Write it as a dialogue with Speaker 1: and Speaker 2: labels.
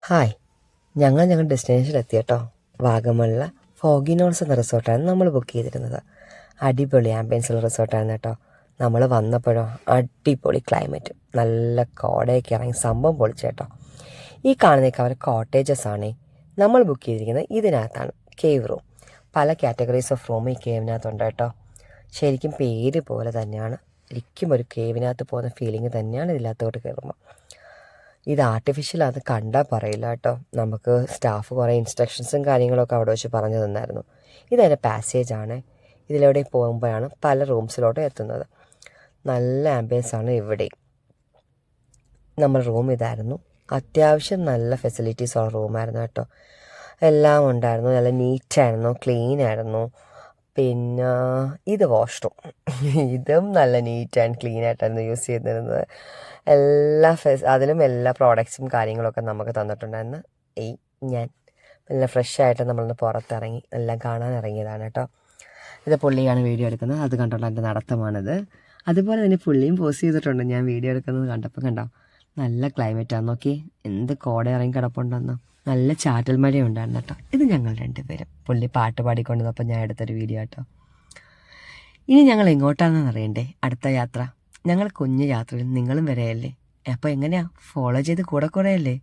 Speaker 1: Hi, ഞങ്ങൾ ഡെസ്റ്റിനേഷനിലെത്തി കേട്ടോ. വാഗമണിലെ ഫോഗിനോൺസ് എന്ന റിസോർട്ടാണ് നമ്മൾ ബുക്ക് ചെയ്തിരുന്നത്. അടിപൊളി ആംബിയൻസുള്ള റിസോർട്ടായിരുന്നു കേട്ടോ. നമ്മൾ വന്നപ്പോഴോ അടിപൊളി ക്ലൈമറ്റ്, നല്ല കോടയൊക്കെ ഇറങ്ങി സംഭവം പൊളിച്ചു കേട്ടോ. ഈ കാണുന്നതൊക്കെ അവർ കോട്ടേജസ് ആണേ. നമ്മൾ ബുക്ക് ചെയ്തിരിക്കുന്നത് ഇതിനകത്താണ്, കേവ് റൂം. പല കാറ്റഗറീസ് ഓഫ് റൂം ഈ കേവിനകത്തുണ്ട് കേട്ടോ. ശരിക്കും പേര് പോലെ തന്നെയാണ്, ശരിക്കും ഒരു കേവിനകത്ത് പോകുന്ന ഫീലിംഗ് തന്നെയാണ് ഇതിനകത്തോട്ട് കയറുമ്പോൾ. ഇത് ആർട്ടിഫിഷ്യൽ അത് കണ്ടാൽ പറയില്ല കേട്ടോ. നമുക്ക് സ്റ്റാഫ് കുറേ ഇൻസ്ട്രക്ഷൻസും കാര്യങ്ങളൊക്കെ അവിടെ വെച്ച് പറഞ്ഞു തന്നായിരുന്നു. ഇതതിൻ്റെ പാസേജാണ്. ഇതിലൂടെ പോകുമ്പോഴാണ് പല റൂംസിലോട്ട് എത്തുന്നത്. നല്ല ആംബിയൻസാണ് ഇവിടെ. നമ്മുടെ റൂം ഇതായിരുന്നു. അത്യാവശ്യം നല്ല ഫെസിലിറ്റീസ് ഉള്ള റൂമായിരുന്നു കേട്ടോ. എല്ലാം ഉണ്ടായിരുന്നു, നല്ല നീറ്റായിരുന്നു, ക്ലീനായിരുന്നു. പിന്നെ ഇത് വാഷ്റൂം, ഇതും നല്ല നീറ്റ് ആൻഡ് ക്ലീൻ ആയിട്ടായിരുന്നു യൂസ് ചെയ്തിരുന്നത്. അതിലും എല്ലാ പ്രോഡക്ട്സും കാര്യങ്ങളൊക്കെ നമുക്ക് തന്നിട്ടുണ്ടായിരുന്നു. ഞാൻ നല്ല ഫ്രഷായിട്ട് നമ്മളൊന്ന് പുറത്തിറങ്ങി എല്ലാം കാണാൻ ഇറങ്ങിയതാണ് കേട്ടോ. ഇത് പുള്ളിയാണ് വീഡിയോ എടുക്കുന്നത്. അത് കണ്ടുള്ള എൻ്റെ നടത്തമാണിത്. അതുപോലെ തന്നെ പുള്ളിയും പോസ്റ്റ് ചെയ്തിട്ടുണ്ട് ഞാൻ വീഡിയോ എടുക്കുന്നത് കണ്ടപ്പോൾ. കണ്ടോ, നല്ല ക്ലൈമറ്റാണ്. നോക്കി എന്ത് കോട ഇറങ്ങി കിടപ്പുണ്ടെന്ന്. നല്ല ചാറ്റൽ മഴ ഉണ്ടായിരുന്നു കേട്ടോ. ഇത് ഞങ്ങൾ രണ്ടുപേരും, പുള്ളി പാട്ട് പാടിക്കൊണ്ടിരുന്നപ്പോൾ ഞാൻ എടുത്തൊരു വീഡിയോ കേട്ടോ. ഇനി ഞങ്ങൾ എങ്ങോട്ടാണെന്ന് അറിയണ്ടേ അടുത്ത യാത്ര? ഞങ്ങൾ കുഞ്ഞു യാത്രയിൽ നിങ്ങളും വരെയല്ലേ. അപ്പോൾ എങ്ങനെയാ, ഫോളോ ചെയ്ത് കൂടെ കുറേയല്ലേ?